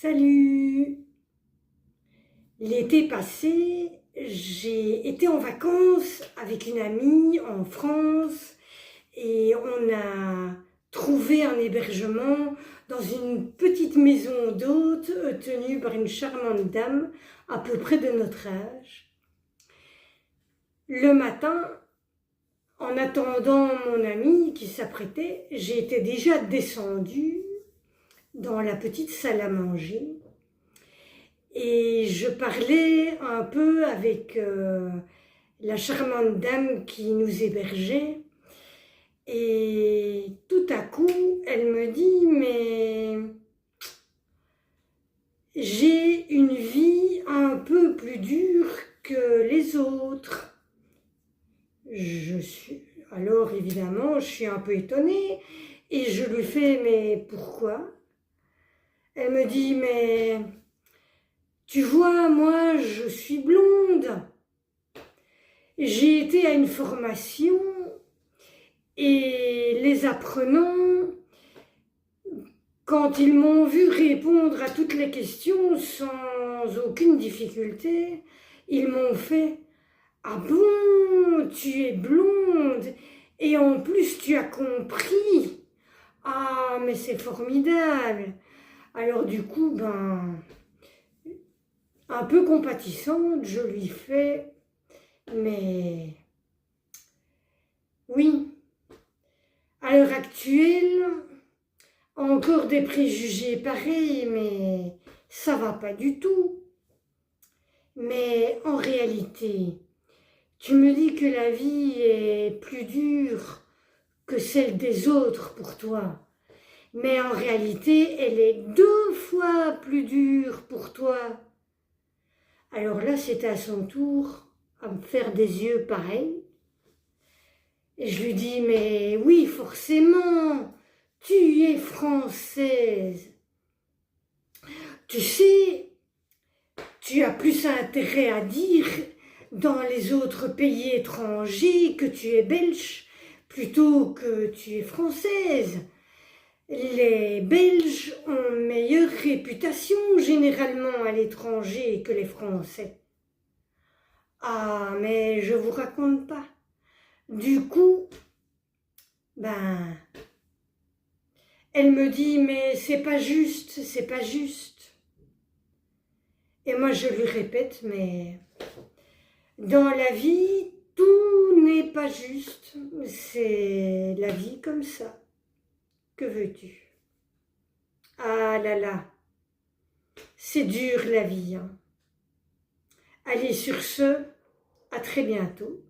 Salut! L'été passé, j'ai été en vacances avec une amie en France et on a trouvé un hébergement dans une petite maison d'hôtes tenue par une charmante dame à peu près de notre âge. Le matin, en attendant mon amie qui s'apprêtait, j'étais déjà descendue dans la petite salle à manger. Et je parlais un peu avec la charmante dame qui nous hébergeait. Et tout à coup, elle me dit, mais j'ai une vie un peu plus dure que les autres. Alors évidemment, je suis un peu étonnée et je lui fais, mais pourquoi? Elle me dit, mais tu vois, moi, je suis blonde. J'ai été à une formation et les apprenants, quand ils m'ont vu répondre à toutes les questions sans aucune difficulté, ils m'ont fait « Ah bon, tu es blonde et en plus tu as compris. Ah, mais c'est formidable. » Alors du coup, un peu compatissante, je lui fais « Mais oui, à l'heure actuelle, encore des préjugés pareils, mais ça va pas du tout. Mais en réalité, tu me dis que la vie est plus dure que celle des autres pour toi. Mais en réalité, elle est 2 fois plus dure pour toi. » Alors là, c'était à son tour à me faire des yeux pareils. Et je lui dis, mais oui, forcément, tu es française. Tu sais, tu as plus intérêt à dire dans les autres pays étrangers que tu es belge plutôt que tu es française. Les Belges ont meilleure réputation généralement à l'étranger que les Français. Ah, mais je vous raconte pas. Du coup, elle me dit, mais c'est pas juste, c'est pas juste. Et moi je lui répète, mais dans la vie, tout n'est pas juste. C'est la vie comme ça. Que veux-tu? Ah là là, c'est dur la vie, hein. Allez, sur ce, à très bientôt.